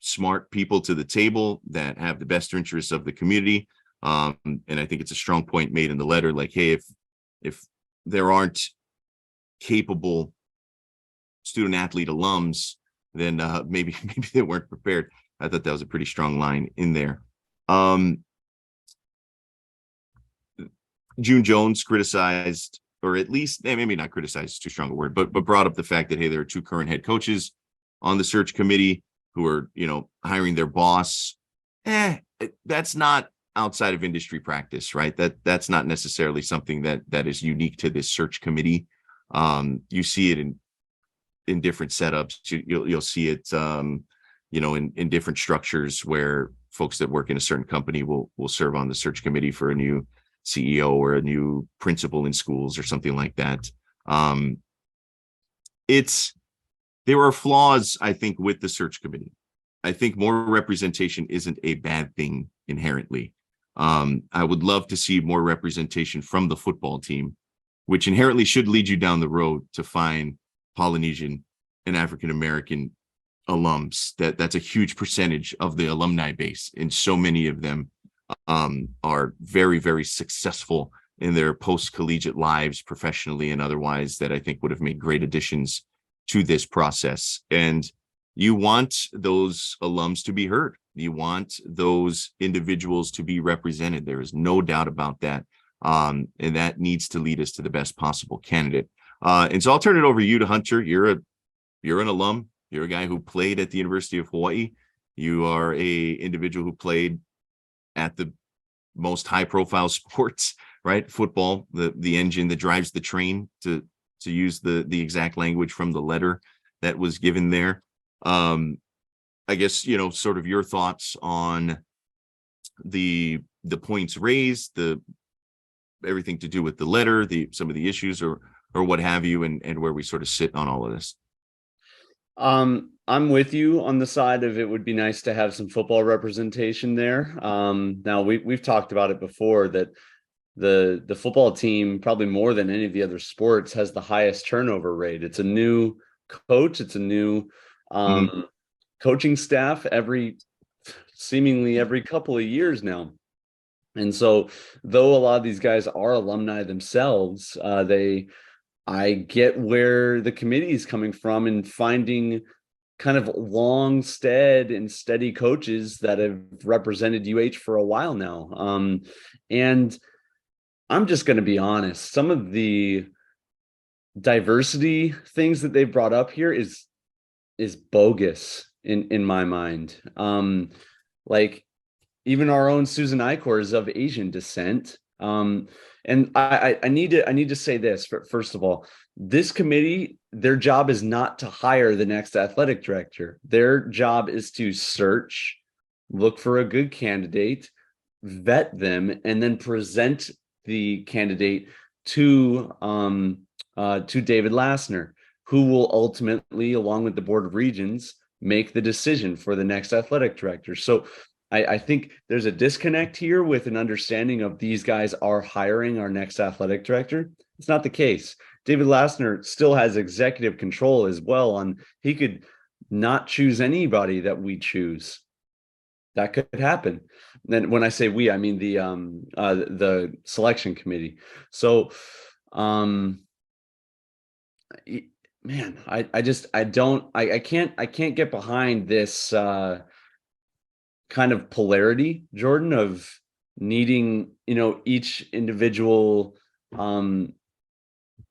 smart people to the table that have the best interests of the community. And I think it's a strong point made in the letter, like, hey, if there aren't capable student athlete alums, then maybe they weren't prepared. I thought that was a pretty strong line in there. June Jones criticized, or at least maybe not criticized is too strong a word, but brought up the fact that, hey, there are two current head coaches on the search committee who are, hiring their boss. That's not outside of industry practice, right? That's not necessarily something that is unique to this search committee. You see it in different setups. You'll see it, in different structures where folks that work in a certain company will serve on the search committee for a new CEO or a new principal in schools or something like that. There are flaws, I think, with the search committee. I think more representation isn't a bad thing inherently. I would love to see more representation from the football team, which inherently should lead you down the road to find Polynesian and African-American alums. That's a huge percentage of the alumni base, and so many of them are very, very successful in their post-collegiate lives, professionally and otherwise, that I think would have made great additions to this process. And you want those alums to be heard. You want those individuals to be represented. There is no doubt about that. And that needs to lead us to the best possible candidate. And so I'll turn it over to you, to Hunter. You're an alum. You're a guy who played at the University of Hawaii. You are a individual who played at the most high profile sports, right? Football, the engine that drives the train, to use the exact language from the letter that was given there. I guess, sort of your thoughts on the points raised, everything to do with the letter, some of the issues or what have you, and where we sort of sit on all of this. I'm with you on the side of it would be nice to have some football representation there. Now we've talked about it before that the football team, probably more than any of the other sports, has the highest turnover rate. It's a new coach, it's a new coaching staff seemingly every couple of years now. And so though a lot of these guys are alumni themselves, I get where the committee is coming from and finding kind of long and steady coaches that have represented UH for a while now. And I'm just going to be honest, some of the diversity things that they've brought up here is bogus in my mind. Like even our own Susan Icor is of Asian descent. And I need to say this first of all, this committee, their job is not to hire the next athletic director. Their job is to search, look for a good candidate, vet them, and then present the candidate to David Lassner, who will ultimately, along with the Board of Regents, make the decision for the next athletic director. So I think there's a disconnect here with an understanding of these guys are hiring our next athletic director. It's not the case. David Lassner still has executive control as well on he could not choose anybody that we choose. That could happen. And when I say we, I mean the selection committee. So man, I can't get behind this kind of polarity, Jordan, of needing, each individual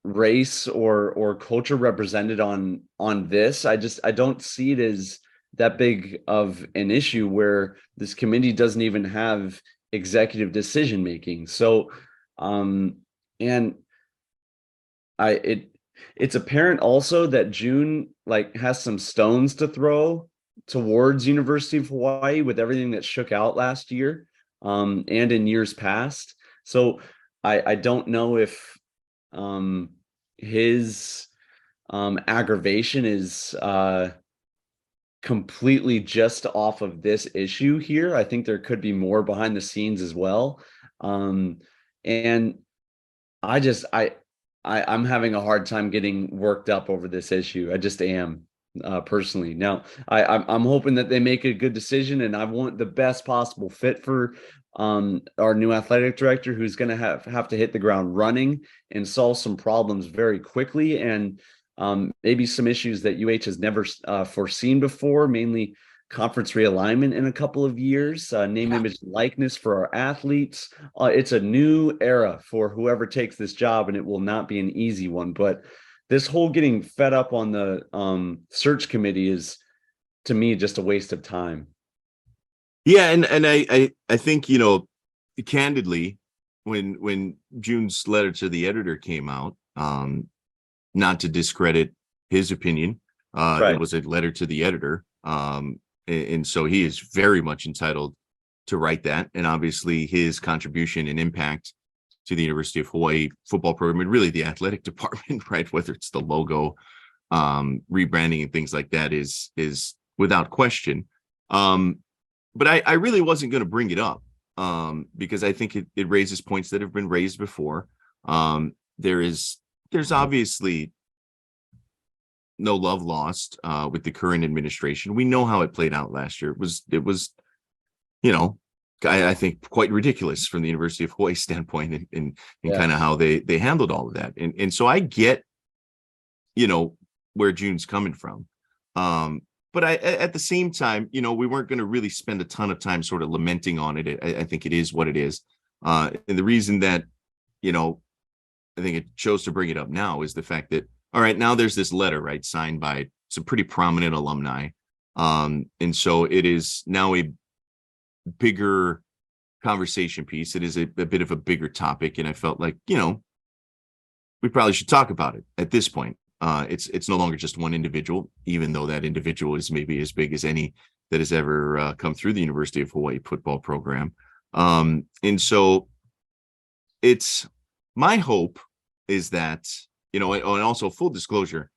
race or culture represented on this. I don't see it as that big of an issue where this committee doesn't even have executive decision making. So and it's apparent also that June has some stones to throw towards University of Hawaii with everything that shook out last year and in years past. So I don't know if his aggravation is completely just off of this issue here. I think there could be more behind the scenes as well. And I'm having a hard time getting worked up over this issue. I just am. Personally. Now, I'm hoping that they make a good decision, and I want the best possible fit for our new athletic director, who's going to have to hit the ground running and solve some problems very quickly, and maybe some issues that UH has never foreseen before, mainly conference realignment in a couple of years, name, image, likeness for our athletes. It's a new era for whoever takes this job, and it will not be an easy one, but this whole getting fed up on the search committee is, to me, just a waste of time. Yeah, and I think, candidly, when June's letter to the editor came out, not to discredit his opinion, Right. It was a letter to the editor, and so he is very much entitled to write that, and obviously his contribution and impact to the University of Hawaii football program and really the athletic department, right? Whether it's the logo, rebranding and things like that is without question. But I really wasn't going to bring it up because I think it raises points that have been raised before. There's obviously no love lost with the current administration. We know how it played out last year. It was, I think quite ridiculous from the University of Hawaii standpoint and kind of how they handled all of that. And so I get, where June's coming from. But at the same time, we weren't going to really spend a ton of time sort of lamenting on it. I think it is what it is. And the reason that, I think it chose to bring it up now is the fact that, all right, now there's this letter, right, signed by some pretty prominent alumni. And so it is now a bigger conversation piece. It is a bit of a bigger topic. And I felt like, we probably should talk about it at this point. It's no longer just one individual, even though that individual is maybe as big as any that has ever come through the University of Hawaii football program. And so it's my hope is that, and also full disclosure,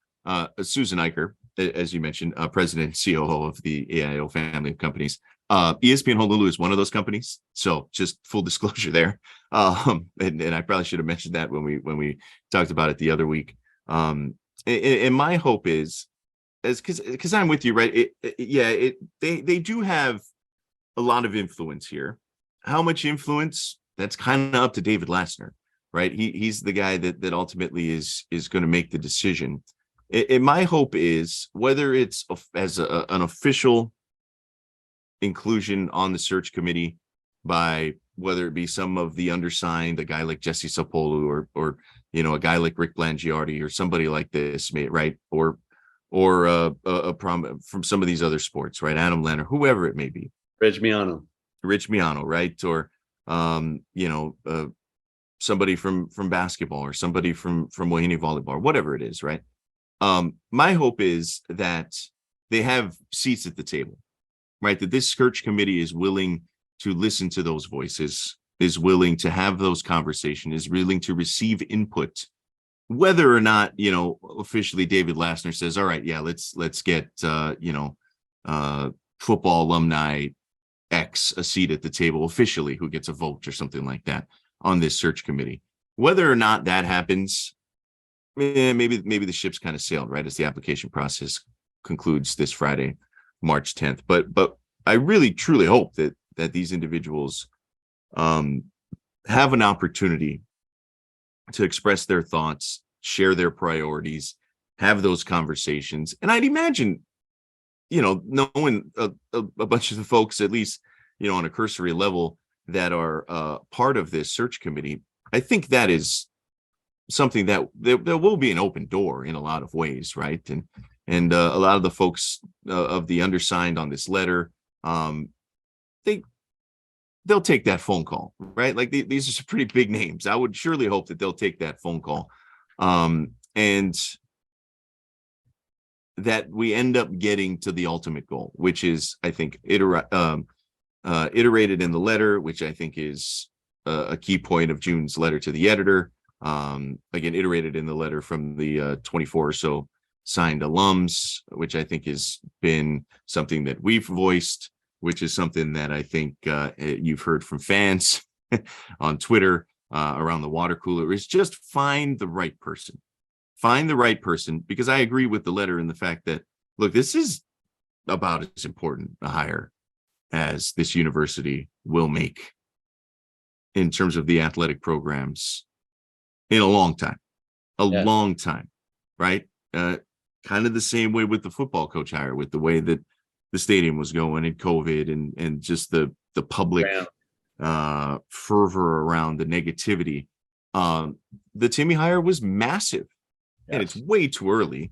Susan Icor, as you mentioned, president and COO of the AIO family of companies. ESPN Honolulu is one of those companies. So just full disclosure there. And I probably should have mentioned that when we talked about it the other week. And my hope is because I'm with you, right? They do have a lot of influence here. How much influence? That's kind of up to David Lassner, right? He's the guy that ultimately is going to make the decision. My hope is whether it's as an official inclusion on the search committee by whether it be some of the undersigned, a guy like Jesse Sapolu or a guy like Rick Blangiardi or somebody like this, right? Or a from some of these other sports, right? Adam Leonard, whoever it may be. Rich Miano, right? Or somebody from basketball or somebody from Wahine volleyball, whatever it is, right? My hope is that they have seats at the table, right? That this search committee is willing to listen to those voices, is willing to have those conversations, is willing to receive input, whether or not, officially David Lassner says, all right, yeah, let's get, football alumni X a seat at the table officially, who gets a vote or something like that on this search committee. Whether or not that happens, maybe the ship's kind of sailed, right, as the application process concludes this Friday, March 10th. But I really truly hope that these individuals have an opportunity to express their thoughts, share their priorities, have those conversations. And I'd imagine, knowing a bunch of the folks, at least, on a cursory level, that are part of this search committee, I think that is something that there will be an open door in a lot of ways, right? And a lot of the folks of the undersigned on this letter, they'll take that phone call, right? Like these are some pretty big names. I would surely hope that they'll take that phone call, and that we end up getting to the ultimate goal, which is, I think, iterated in the letter, which I think is a key point of June's letter to the editor. Again, iterated in the letter from the 24 or so signed alums, which I think has been something that we've voiced, which is something that I think you've heard from fans on Twitter, around the water cooler, is just find the right person. Find the right person, because I agree with the letter in the fact that, look, this is about as important a hire as this university will make in terms of the athletic programs in a long time, long time, right? Kind of the same way with the football coach hire, with the way that the stadium was going and COVID and just the public fervor around the negativity. The Timmy hire was massive, and it's way too early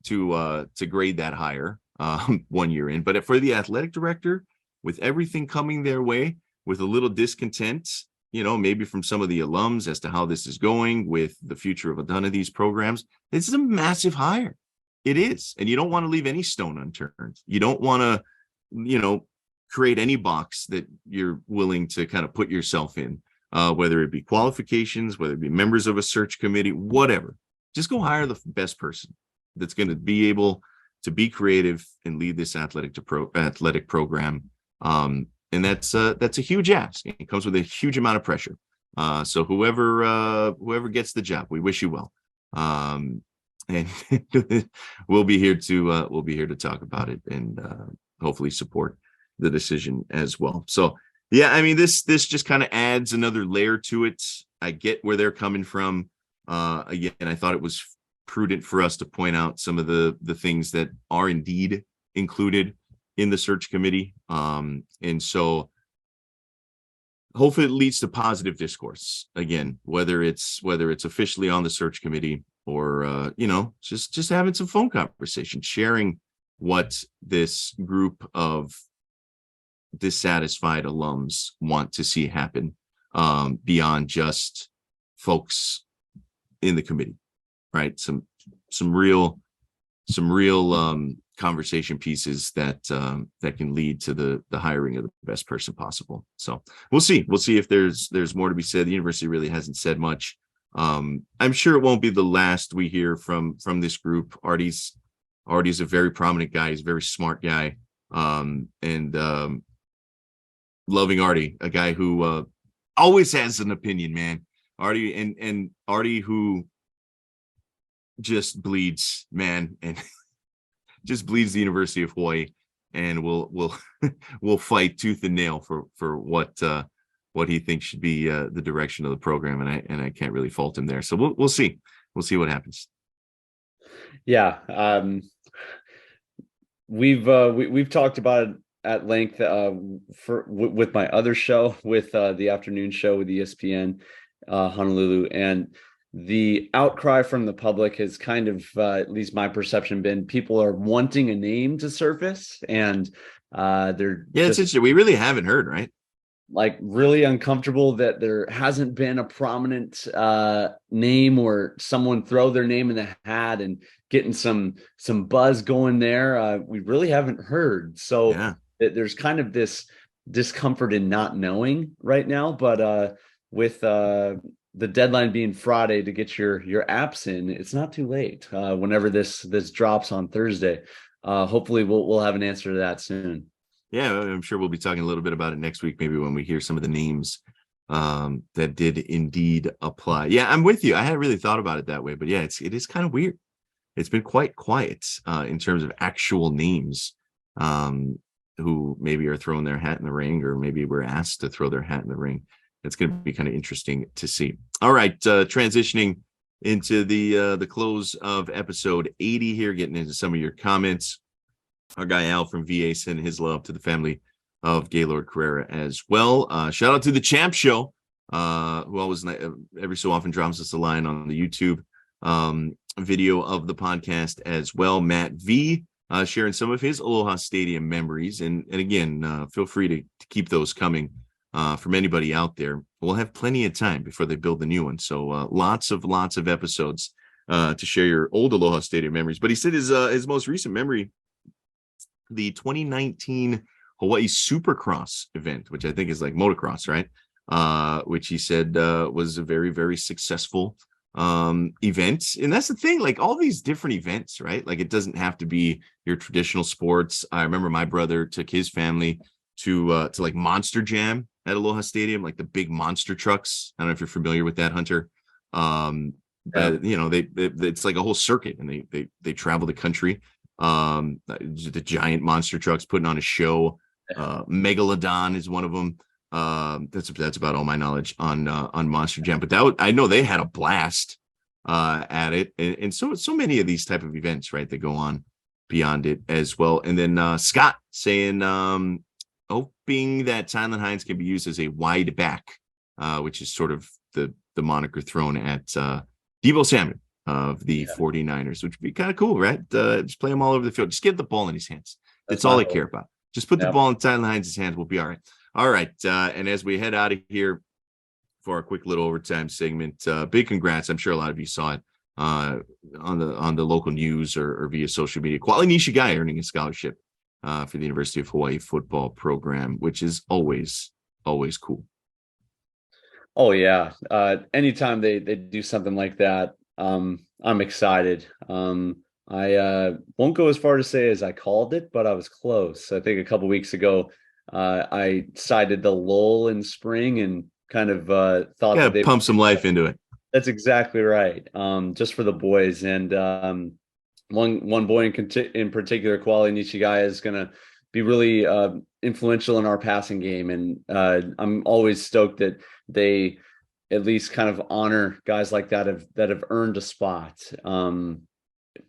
to grade that hire 1 year in. But for the athletic director, with everything coming their way, with a little discontent, maybe from some of the alums as to how this is going with the future of a ton of these programs, this is a massive hire. It is. And you don't want to leave any stone unturned. You don't want to, create any box that you're willing to kind of put yourself in, whether it be qualifications, whether it be members of a search committee, whatever. Just go hire the best person that's going to be able to be creative and lead this athletic program. And that's a huge ask. It comes with a huge amount of pressure. So whoever gets the job, we wish you well. And we'll be here to talk about it and hopefully support the decision as well. So yeah, I mean, this just kind of adds another layer to it. I get where they're coming from. Again, I thought it was prudent for us to point out some of the things that are indeed included in the search committee. And so hopefully it leads to positive discourse, again, whether it's officially on the search committee or just having some phone conversation, sharing what this group of dissatisfied alums want to see happen, beyond just folks in the committee, right? Some real conversation pieces that can lead to the hiring of the best person possible. So we'll see if there's more to be said. The university really hasn't said much. I'm sure it won't be the last we hear from this group. Artie's Artie's a very prominent guy. He's a very smart guy. Loving Artie, a guy who always has an opinion, man. Artie and Artie who just bleeds, man, and just bleeds the University of Hawaii, and will will fight tooth and nail for what he thinks should be the direction of the program, and I can't really fault him there. So we'll see what happens. Yeah, we've talked about it at length with my other show, with the afternoon show with ESPN Honolulu, and the outcry from the public has kind of, at least my perception, been people are wanting a name to surface, and they're it's interesting. We really haven't heard, right? Like really uncomfortable that there hasn't been a prominent name or someone throw their name in the hat and getting some buzz going there. We really haven't heard. So there's kind of this discomfort in not knowing right now. But with the deadline being Friday to get your apps in, it's not too late. Whenever this drops on Thursday, hopefully we'll have an answer to that soon. Yeah, I'm sure we'll be talking a little bit about it next week, maybe when we hear some of the names that did indeed apply. Yeah, I'm with you. I hadn't really thought about it that way, but yeah, it is kind of weird. It's been quite quiet in terms of actual names who maybe are throwing their hat in the ring, or maybe were asked to throw their hat in the ring. It's going to be kind of interesting to see. All right, transitioning into the close of episode 80 here, getting into some of your comments. Our guy Al from VA sending his love to the family of Gaylord Carrera as well. Shout out to the Champ Show, who always every so often drops us a line on the YouTube video of the podcast as well. Matt V sharing some of his Aloha Stadium memories, and again, feel free to keep those coming from anybody out there. We'll have plenty of time before they build the new one, so lots of episodes to share your old Aloha Stadium memories. But he said his most recent memory, the 2019 Hawaii Supercross event, which I think is like motocross, right? Which he said was a very, very successful event. And that's the thing, like all these different events, right? Like it doesn't have to be your traditional sports. I remember my brother took his family to like Monster Jam at Aloha Stadium, like the big monster trucks. I don't know if you're familiar with that, Hunter. But you know, it's like a whole circuit, and they travel the country. The giant monster trucks putting on a show. Megalodon is one of them. That's about all my knowledge on Monster Jam. But I know they had a blast at it, and so many of these type of events, right, that go on beyond it as well. And then Scott saying, hoping that Silent Hines can be used as a wide back, which is sort of the moniker thrown at Deebo Samuel of the 49ers, which would be kind of cool, right? Just play him all over the field. Just get the ball in his hands. That's all I care about. Just put the ball in Silent Hines' hands. We'll be all right. All right. And as we head out of here for our quick little overtime segment, big congrats. I'm sure a lot of you saw it on the local news or via social media. Kuala Nishigai earning a scholarship for the University of Hawaii football program, which is always cool. Oh yeah. Anytime they do something like that, I'm excited. I won't go as far to say as I called it, but I was close. I think a couple weeks ago, I cited the lull in spring and kind of thought that they pump some life into it. That's exactly right. Just for the boys, and one boy in particular, Kuala Nishigai, is going to be really influential in our passing game, and I'm always stoked that they at least kind of honor guys like that have earned a spot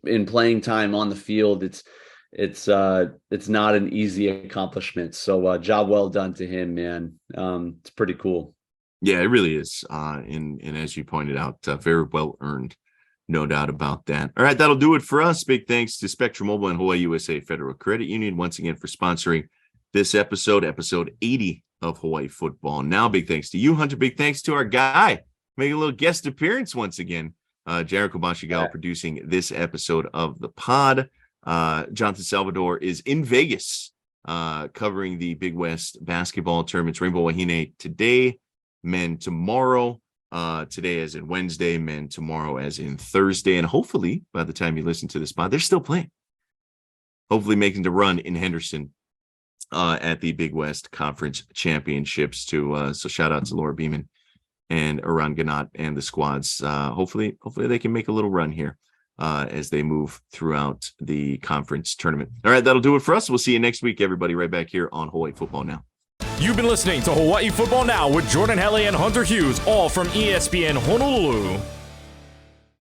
in playing time on the field. It's not an easy accomplishment. So job well done to him, man. It's pretty cool. Yeah, it really is. And as you pointed out, very well earned, no doubt about that. All right, that'll do it for us. Big thanks to Spectrum Mobile and Hawaii USA Federal Credit Union once again for sponsoring this episode 80 of Hawaii Football Now. Big thanks to you, Hunter. Big thanks to our guy making a little guest appearance once again, Jared Kobashi producing this episode of the pod. Jonathan Salvador is in Vegas covering the Big West basketball tournaments. Rainbow Wahine today, men tomorrow. Today as in Wednesday, men tomorrow as in Thursday. And hopefully by the time you listen to this pod, they're still playing. hopefully making the run in Henderson at the Big West Conference Championships too. So shout out to Laura Beeman and Iran Ganat and the squads. Hopefully they can make a little run here as they move throughout the conference tournament. All right, that'll do it for us. We'll see you next week, everybody, right back here on Hawaii Football Now. You've been listening to Hawaii Football Now with Jordan Helle and Hunter Hughes, all from ESPN Honolulu.